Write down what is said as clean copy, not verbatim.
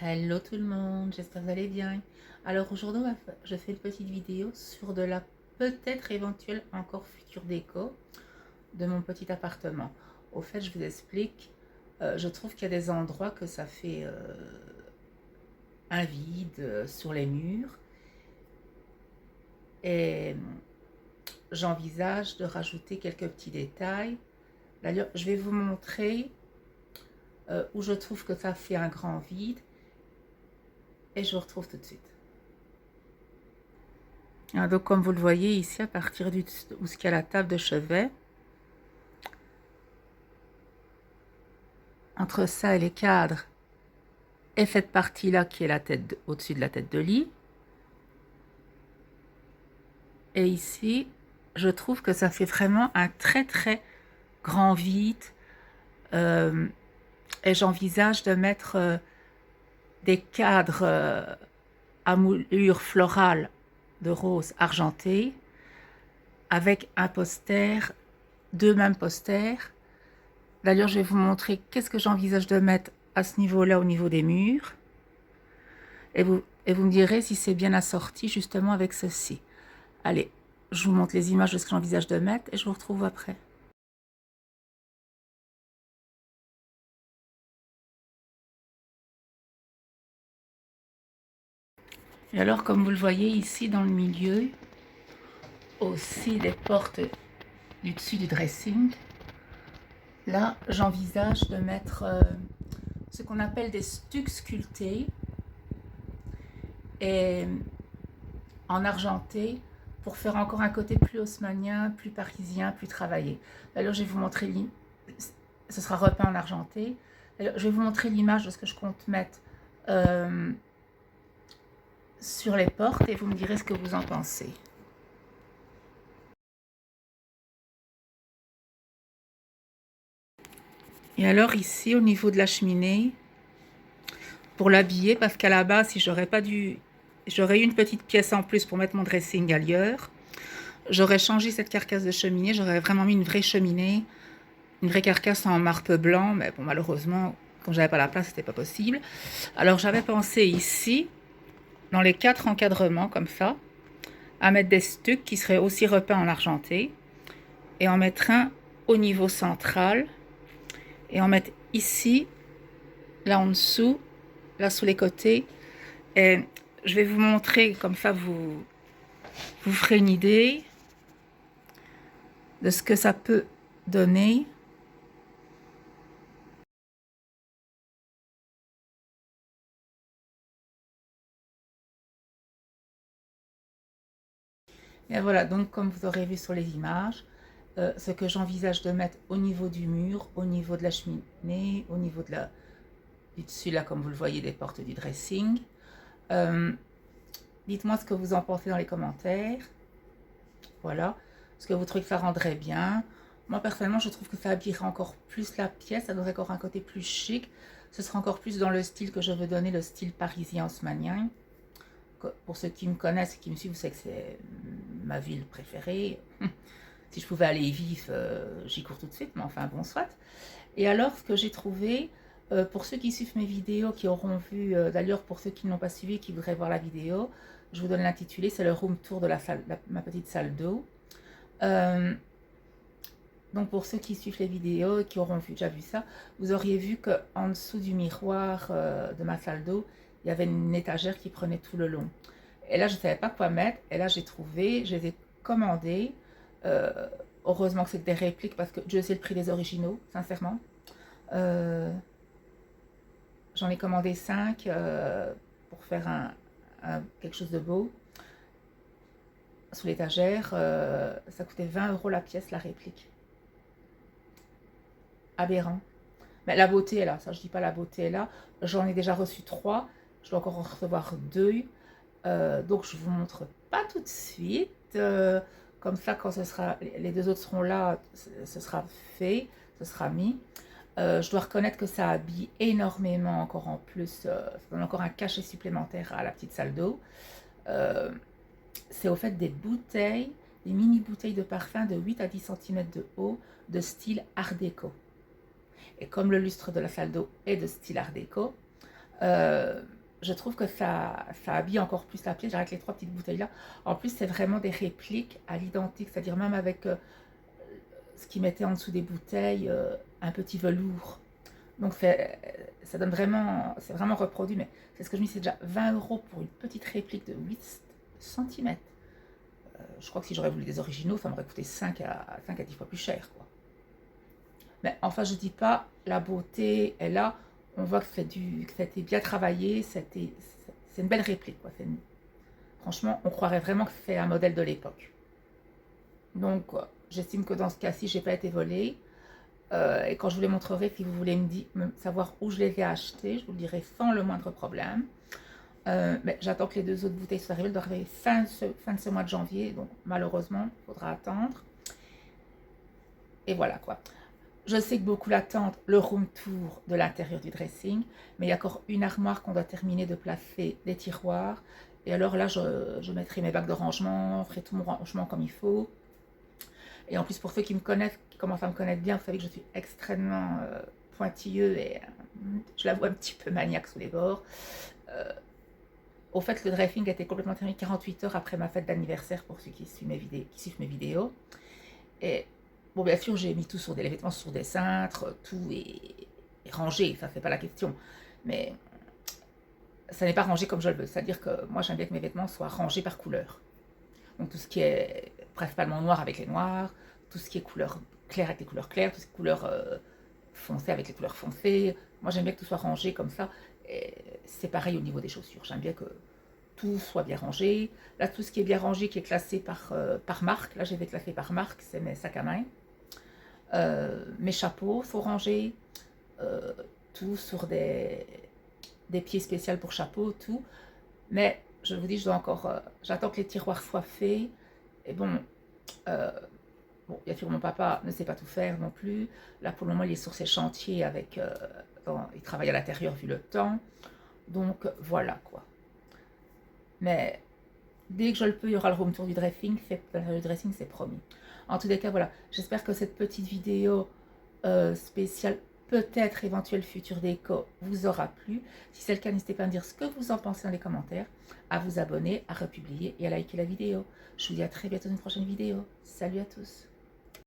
Hello tout le monde, j'espère que vous allez bien. Alors aujourd'hui, je fais une petite vidéo sur de la peut-être éventuelle encore future déco de mon petit appartement. Au fait, je vous explique, je trouve qu'il y a des endroits que ça fait un vide sur les murs et j'envisage de rajouter quelques petits détails. D'ailleurs, je vais vous montrer où je trouve que ça fait un grand vide et je vous retrouve tout de suite. Donc comme vous le voyez ici, à partir où il y a la table de chevet, entre ça et les cadres, et cette partie-là qui est la tête au-dessus de la tête de lit. Et ici, je trouve que ça fait vraiment un très très grand vide. Et j'envisage de mettre des cadres à moulure florale de rose argenté avec un poster, deux mêmes posters. D'ailleurs, je vais vous montrer qu'est-ce que j'envisage de mettre à ce niveau-là, au niveau des murs. Et vous me direz si c'est bien assorti justement avec ceci. Allez, je vous montre les images de ce que j'envisage de mettre et je vous retrouve après. Et alors, comme vous le voyez ici dans le milieu, aussi des portes du dessus du dressing, là, j'envisage de mettre ce qu'on appelle des stucs sculptés et en argenté pour faire encore un côté plus haussmannien, plus parisien, plus travaillé. Alors, je vais vous montrer, ce sera repeint en argenté. Alors, je vais vous montrer l'image de ce que je compte mettre sur les portes et vous me direz ce que vous en pensez. Et alors ici, au niveau de la cheminée, pour l'habiller, parce qu'à la base, si j'aurais pas dû, j'aurais eu une petite pièce en plus pour mettre mon dressing ailleurs, j'aurais changé cette carcasse de cheminée, j'aurais vraiment mis une vraie cheminée, une vraie carcasse en marbre blanc, mais bon, malheureusement, quand j'avais pas la place, c'était pas possible. Alors j'avais pensé ici, dans les 4 encadrements comme ça, à mettre des stucs qui seraient aussi repeints en argenté, et en mettre un au niveau central, et en mettre ici, là en dessous, là sous les côtés. Et je vais vous montrer, comme ça vous ferez une idée de ce que ça peut donner. Et voilà, donc comme vous aurez vu sur les images, ce que j'envisage de mettre au niveau du mur, au niveau de la cheminée, au niveau de du dessus, là, comme vous le voyez, des portes du dressing. Dites-moi ce que vous en pensez dans les commentaires. Voilà, ce que vous trouvez que ça rendrait bien. Moi, personnellement, je trouve que ça habillerait encore plus la pièce, ça donnerait encore un côté plus chic. Ce sera encore plus dans le style que je veux donner, le style parisien haussmannien. Pour ceux qui me connaissent et qui me suivent, vous savez que c'est ma ville préférée. Si je pouvais aller y vivre, j'y cours tout de suite, mais enfin bon, soit. Et alors, ce que j'ai trouvé, pour ceux qui suivent mes vidéos, qui auront vu, d'ailleurs pour ceux qui ne l'ont pas suivi, qui voudraient voir la vidéo, je vous donne l'intitulé, c'est le room tour de ma petite salle d'eau. Donc pour ceux qui suivent les vidéos et qui auront déjà vu ça, vous auriez vu qu'en dessous du miroir de ma salle d'eau, il y avait une étagère qui prenait tout le long. Et là, je ne savais pas quoi mettre. Et là, j'ai trouvé, je les ai commandés. Heureusement que c'est des répliques parce que je sais le prix des originaux, sincèrement. J'en ai commandé 5 pour faire quelque chose de beau. Sous l'étagère, ça coûtait 20 € la pièce, la réplique. Aberrant. Mais la beauté est là, ça je dis pas la beauté est là. J'en ai déjà reçu 3, je dois encore en recevoir 2. Donc je vous montre pas tout de suite. Comme ça, quand les 2 autres seront là, ce sera fait, ce sera mis. Je dois reconnaître que ça habille énormément encore en plus. Ça donne encore un cachet supplémentaire à la petite salle d'eau. C'est au fait des bouteilles, des mini bouteilles de parfum de 8 à 10 cm de haut, de style art déco. Et comme le lustre de la salle d'eau est de style art déco, Euh, je trouve que ça habille encore plus la pièce avec les trois petites bouteilles là. En plus, c'est vraiment des répliques à l'identique, c'est-à-dire même avec ce qu'ils mettaient en dessous des bouteilles, un petit velours. Donc ça donne vraiment, c'est vraiment reproduit, mais c'est ce que je me dis, c'est déjà 20 € pour une petite réplique de 8 centimètres. Je crois que si j'aurais voulu des originaux, ça m'aurait coûté 5 à 10 fois plus cher, quoi. Mais enfin, je dis pas, la beauté est là. On voit que ça a été bien travaillé, c'est une belle réplique, quoi. Franchement, on croirait vraiment que c'est un modèle de l'époque. Donc, j'estime que dans ce cas-ci, j'ai pas été volée. Et quand je vous les montrerai, si vous voulez savoir où je les ai achetés, je vous le dirai sans le moindre problème. Mais j'attends que les deux autres bouteilles soient arrivées. Elles doivent arriver fin de ce mois de janvier, donc malheureusement, il faudra attendre. Et voilà quoi. Je sais que beaucoup l'attendent, le room tour de l'intérieur du dressing, mais il y a encore une armoire qu'on doit terminer de placer, des tiroirs. Et alors là, je mettrai mes bacs de rangement, ferai tout mon rangement comme il faut. Et en plus, pour ceux qui me connaissent, qui commencent à me connaître bien, vous savez que je suis extrêmement pointilleux et je l'avoue un petit peu maniaque sous les bords. Euh, Au fait, le dressing a été complètement terminé 48 heures après ma fête d'anniversaire pour ceux qui suivent mes vidéos. Et bon, bien sûr, j'ai mis tout sur les vêtements sur des cintres, tout est rangé, ça c'est pas la question. Mais ça n'est pas rangé comme je le veux. C'est-à-dire que moi, j'aime bien que mes vêtements soient rangés par couleur. Donc tout ce qui est principalement noir avec les noirs, tout ce qui est couleur claire avec les couleurs claires, tout ce qui est couleur foncée avec les couleurs foncées. Moi, j'aime bien que tout soit rangé comme ça. C'est pareil au niveau des chaussures. J'aime bien que tout soit bien rangé. Là, tout ce qui est bien rangé, qui est classé par marque, là, je vais classer par marque, c'est mes sacs à main. Mes chapeaux sont rangés. Euh, tout sur des pieds spéciaux pour chapeau, tout. Mais je vous dis, j'attends que les tiroirs soient faits. Et bon, bien sûr, mon papa ne sait pas tout faire non plus. Là, pour le moment, il est sur ses chantiers il travaille à l'intérieur vu le temps. Donc, voilà quoi. Mais dès que je le peux, il y aura le room tour du dressing. Le dressing, c'est promis. En tous les cas, voilà. J'espère que cette petite vidéo spéciale, peut-être éventuelle future déco, vous aura plu. Si c'est le cas, n'hésitez pas à me dire ce que vous en pensez dans les commentaires, à vous abonner, à republier et à liker la vidéo. Je vous dis à très bientôt dans une prochaine vidéo. Salut à tous.